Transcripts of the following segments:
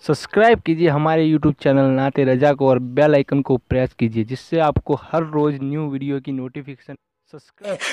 Subscribe कीजिए हमारे YouTube channel नाते रजा को और बेल आइकन को प्रेस कीजिए जिससे आपको हर रोज न्यू वीडियो की नोटिफिकेशन।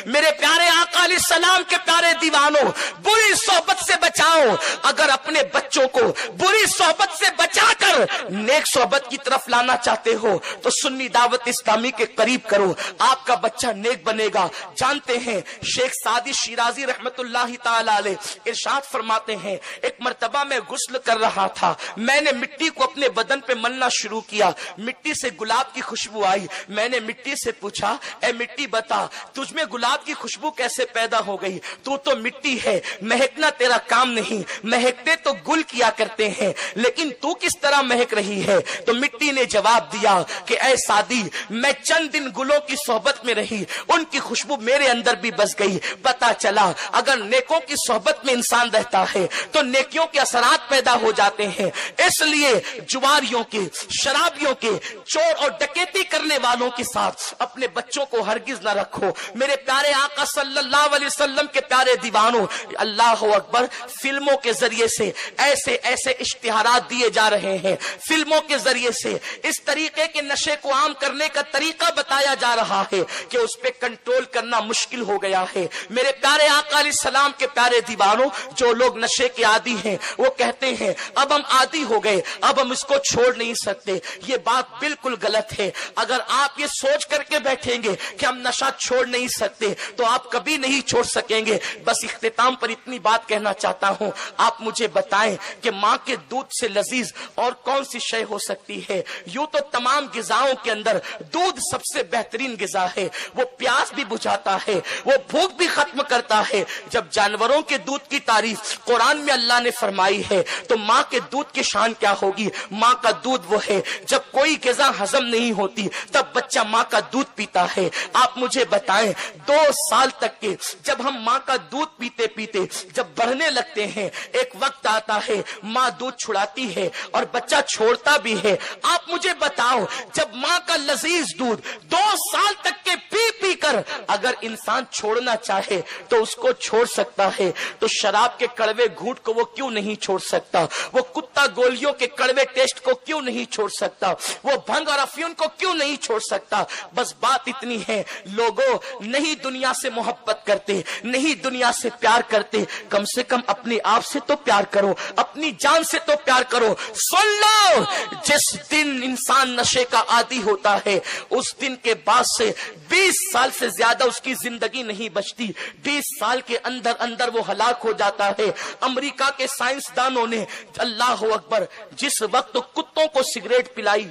मेरे प्यारे आका अलैहिस्सलाम के प्यारे दीवानों, बुरी सोहबत से बचाओ। अगर अपने बच्चों को बुरी सोहबत से बचाकर नेक सोहबत की तरफ लाना चाहते हो तो सुन्नी दावत इस्लामी के करीब करो, आपका बच्चा नेक बनेगा। जानते हैं शेख सादी शिराजी रहमतुल्लाहि ताला अलैह इरशाद फरमाते हैं, एक मर्तबा मैं गुस्ल कर रहा था, मैंने मिट्टी को अपने बदन पे मलना शुरू किया, मिट्टी से गुलाब की खुशबू आई। मैंने मिट्टी से पूछा, ए मिट्टी बता तुझमें गुलाब की खुशबू कैसे पैदा हो गई? तू तो मिट्टी है, महकना तेरा काम नहीं, महकते तो गुल किया करते हैं, लेकिन तू किस तरह महक रही है? तो मिट्टी ने जवाब दिया कि ऐ सादी, मैं चंद दिन गुलों की सोहबत में रही, उनकी खुशबू मेरे अंदर भी बस गई। पता चला अगर नेकों की सोहबत में इंसान रहता है तो नेकियों के असरात पैदा हो जाते हैं। इसलिए जुआरियों के, शराबियों के, चोर और डकैती करने वालों के साथ अपने बच्चों को हरगिज न रखो। मेरे प्यारे आका सल्लल्लाहु अलैहि वसल्लम के प्यारे दीवानों, अल्लाह अकबर, फिल्मों के जरिए से ऐसे ऐसे इश्तिहारात दिए जा रहे हैं, फिल्मों के जरिए से इस तरीके के नशे को आम करने का तरीका बताया जा रहा है कि उस पे कंट्रोल करना मुश्किल हो गया है। मेरे प्यारे आका अलैहिस्सलाम के प्यारे दीवानों, जो लोग नशे के आदी हैं वो कहते हैं अब हम आदी हो गए, अब हम इसको छोड़ नहीं सकते। ये बात बिल्कुल गलत है। अगर आप ये सोच करके बैठेंगे कि हम नशा छोड़ नहीं सकते तो आप कभी नहीं छोड़ सकेंगे। बस इख्तिताम पर इतनी बात कहना चाहता हूं, आप मुझे बताएं कि मां के दूध से लजीज और कौन सी शय हो सकती है? यूं तो तमाम गिजाओं के अंदर दूध सबसे बेहतरीन गिजा है, वो प्यास भी बुझाता है, वो भूख भी खत्म करता है। जब जानवरों के दूध की तारीफ कुरान में अल्लाह ने फरमाई है तो मां के दूध की शान क्या होगी? मां का दूध वो है जब कोई गिजा हजम नहीं होती तब बच्चा मां का दूध पीता है। आप मुझे बताएं 2 साल तक के जब हम मां का दूध पीते पीते जब बढ़ने लगते हैं, एक वक्त आता है मां दूध छुड़ाती है और बच्चा छोड़ता भी है। आप मुझे बताओ जब मां का लजीज दूध 2 साल तक के पी पी कर अगर इंसान छोड़ना चाहे तो उसको छोड़ सकता है, तो शराब के कड़वे घूंट को वो क्यों नहीं छोड़ सकता? वो कुत्ता गोलियों के कड़वे टेस्ट को क्यों नहीं छोड़ सकता? वो भंग और अफीम को क्यों नहीं छोड़ सकता? बस बात इतनी है, लोगों नहीं दुनिया से मोहब्बत करते, नहीं दुनिया से प्यार करते, कम से कम अपने आप से तो प्यार करो, अपनी जान से तो प्यार करो। सुन लो, जिस दिन इंसान नशे का आदी होता है उस दिन के बाद से 20 साल से ज्यादा उसकी जिंदगी नहीं बचती। 20 साल के अंदर अंदर वो हलाक हो जाता है। अमेरिका के साइंसदानों ने, अल्लाह अकबर, जिस वक्त तो कुत्तों को सिगरेट पिलाई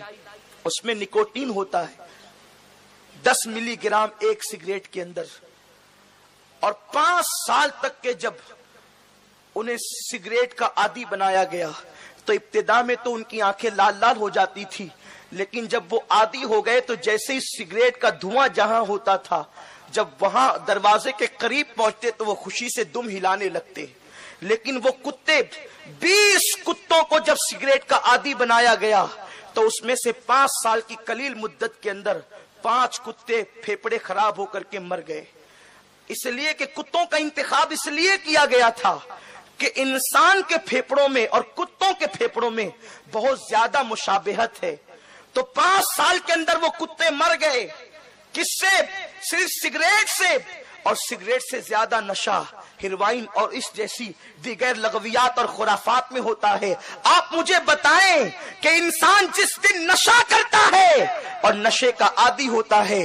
उसमें निकोटीन होता है 10 मिलीग्राम एक सिगरेट के अंदर, और 5 साल तक के जब उन्हें सिगरेट का आदी बनाया गया तो इब्तिदा में तो उनकी आंखें लाल लाल हो जाती थी, लेकिन जब वो आदी हो गए तो जैसे ही सिगरेट का धुआं जहां होता था, जब वहां दरवाजे के करीब पहुंचते तो वो खुशी से दुम हिलाने लगते। लेकिन वो कुत्ते, 20 कुत्तों को जब सिगरेट का आदी बनाया गया तो उसमें से 5 साल की कलील मुद्दत के अंदर 5 कुत्ते फेफड़े खराब होकर के मर गए। इसलिए कि कुत्तों का इंतखाब इसलिए किया गया था कि इंसान के फेफड़ों में और कुत्तों के फेफड़ों में बहुत ज्यादा मुशाबहत है। तो 5 साल के अंदर वो कुत्ते मर गए। किससे? सिर्फ सिगरेट से। और सिगरेट से ज्यादा नशा हेरोइन और इस जैसी दिगर लगवियात और खुराफात में होता है। आप मुझे बताएं कि इंसान जिस दिन नशा करता है और नशे का आदी होता है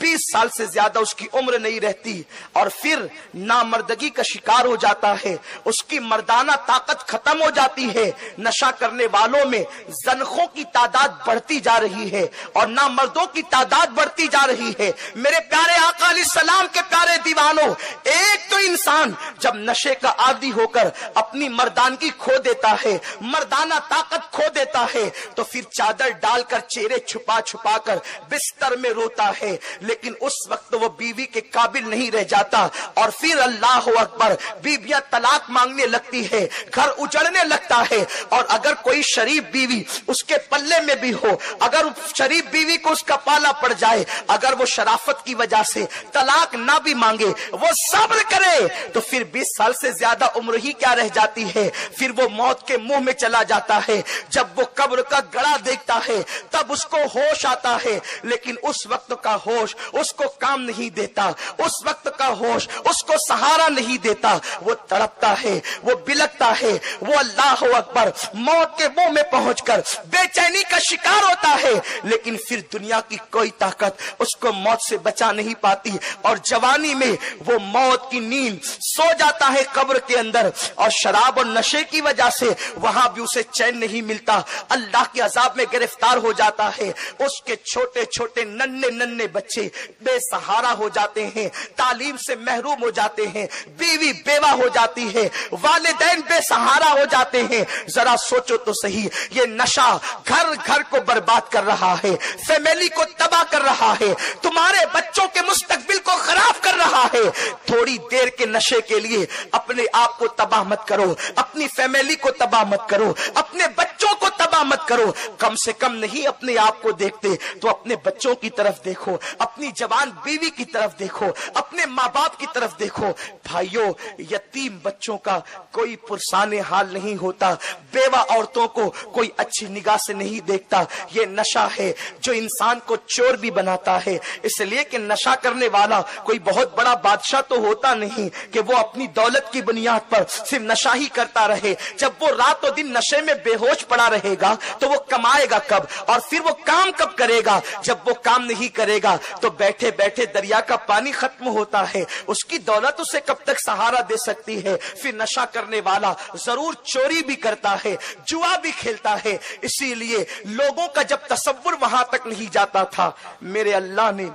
20 साल से ज्यादा उसकी उम्र नहीं रहती और फिर नामर्दगी का शिकार हो जाता है, उसकी मर्दाना ताकत खत्म हो जाती है। नशा करने वालों में ज़नखों की तादाद बढ़ती जा रही है और नामर्दों की तादाद बढ़ती जा रही है। मेरे प्यारे आका अलैहिस्सलाम के प्यारे दीवानों, एक तो इंसान जब नशे का आदी होकर अपनी मर्दानगी खो देता है, मर्दाना ताकत खो देता है, तो फिर चादर डालकर चेहरे छुपा छुपा कर बिस्तर में रोता है, लेकिन उस वक्त वो बीवी के काबिल नहीं रह जाता और फिर अल्लाह अकबर, बीवियां तलाक मांगने लगती है, घर उजड़ने लगता है। और अगर कोई शरीफ बीवी उसके पल्ले में भी हो, अगर शरीफ बीवी को उसका पाला पड़ जाए, अगर वो शराफत की वजह से तलाक ना भी मांगे, वो सब्र करे, तो फिर 20 साल से ज्यादा उम्र ही क्या रह जाती है, फिर वो मौत के मुंह में चला जाता है। जब वो कब्र का गड़ा देखता है तब उसको होश आता है, लेकिन उस वक्त का होश उसको काम नहीं देता, उस वक्त का होश उसको सहारा नहीं देता। वो तड़पता है, वो बिलकता है, वो अल्लाह अकबर मौत के मुंह में पहुंचकर बेचैनी का शिकार होता है, लेकिन फिर दुनिया की कोई ताकत उसको मौत से बचा नहीं पाती। और जवानी में वो मौत की नींद सो जाता है कब्र के अंदर, और शराब और नशे की वजह से वहां भी उसे चैन नहीं मिलता, अल्लाह के अजाब में गिरफ्तार हो जाता है। उसके छोटे छोटे नन्हे नन्हे बच्चे बेसहारा हो जाते हैं, तालीम से महरूम हो जाते हैं, बीवी बेवा हो जाती है, वालिदैन बेसहारा हो जाते हैं। जरा सोचो तो सही, ये नशा घर घर को बर्बाद कर रहा है, फैमिली को तबाह कर रहा है, तुम्हारे बच्चों के मुस्तकबिल को खराब कर रहा है। थोड़ी देर के नशे के लिए अपने आप को तबाह मत करो, अपनी फैमिली को तबाह मत करो, अपने बच्चों को तबाह मत करो। कम से कम नहीं अपने आप को देखते तो अपने बच्चों की तरफ देखो, अपनी जवान बीवी की तरफ देखो, अपने माँ बाप की तरफ देखो। भाइयों, यतीम बच्चों का कोई पुरसाने हाल नहीं होता, बेवा औरतों को कोई अच्छी निगाह से नहीं देखता। ये नशा है जो इंसान को चोर भी बनाता है, इसलिए कि नशा करने वाला कोई बहुत बड़ा बादशाह तो होता नहीं कि वो अपनी दौलत की बुनियाद पर सिर्फ नशा ही करता रहे। जब वो रातों दिन नशे में बेहोश पड़ा रहेगा तो वो कमाएगा कब, और फिर वो काम कब करेगा। जब वो काम नहीं करेगा तो बैठे बैठे दरिया का पानी खत्म होता है, उसकी दौलत उसे कब तक सहारा दे सकती है। फिर नशा करने वाला जरूर चोरी भी करता है, जुआ भी खेलता है। इसीलिए लोगों का जब तसव्वुर वहां तक नहीं जाता था, मेरे अल्लाह ने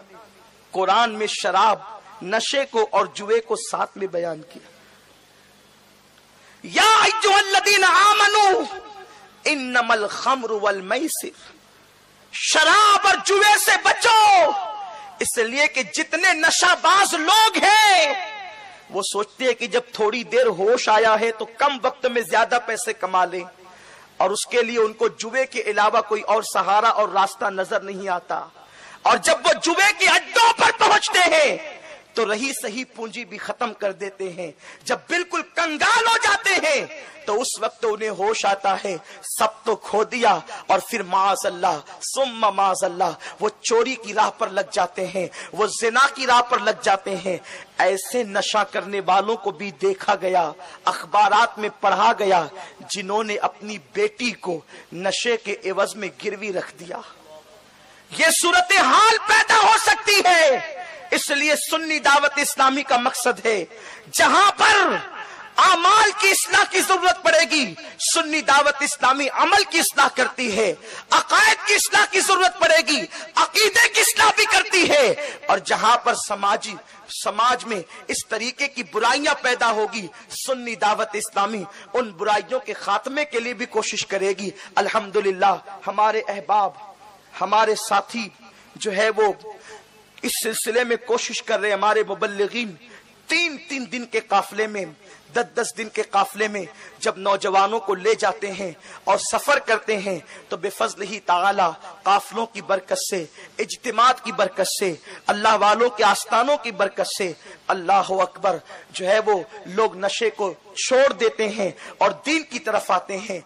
कुरान में शराब, नशे को और जुए को साथ में बयान किया। या अय्युहल्लज़ीना आमनू इन्नमल खम्रु वल मैसिर, शराब और जुए से बचो। इसलिए कि जितने नशाबाज लोग हैं वो सोचते हैं कि जब थोड़ी देर होश आया है तो कम वक्त में ज्यादा पैसे कमा लें, और उसके लिए उनको जुए के अलावा कोई और सहारा और रास्ता नजर नहीं आता। और जब वो जुए के अड्डों पर पहुंचते हैं तो रही सही पूंजी भी खत्म कर देते हैं। जब बिल्कुल कंगाल हो जाते हैं तो उस वक्त उन्हें होश आता है, सब तो खो दिया, और फिर माज़अल्लाह सुम्मा माज़अल्लाह वो चोरी की राह पर लग जाते हैं, वो जिना की राह पर लग जाते हैं। ऐसे नशा करने वालों को भी देखा गया, अखबारात में पढ़ा गया, जिन्होंने अपनी बेटी को नशे के एवज में गिरवी रख दिया। ये सूरत हाल पैदा हो सकती है। इसलिए सुन्नी दावत इस्लामी का मकसद है, जहां पर आमाल की इस्लाह की जरूरत पड़ेगी, सुन्नी दावत इस्लामी अमल की इस्लाह करती है। अकायद की इस्लाह की जरूरत पड़ेगी, अकीदे की इस्लाह भी करती है। और जहां पर समाज में इस तरीके की बुराइयां पैदा होगी, सुन्नी दावत इस्लामी उन बुराइयों के खात्मे के लिए भी कोशिश करेगी। अल्हम्दुलिल्लाह, हमारे अहबाब, हमारे साथी जो है वो इस सिलसिले में कोशिश कर रहे हैं। हमारे मुबल्लिगीन 3-3 दिन के काफिले में, 10-10 दिन के काफिले में जब नौजवानों को ले जाते हैं और सफर करते हैं तो बेफज़्ल ही ताला काफिलों की बरकत से, इज्तिमात की बरकत से, अल्लाह वालों के आस्थानों की बरकत से, अल्लाह अकबर, जो है वो लोग नशे को छोड़ देते हैं और दीन की तरफ आते हैं।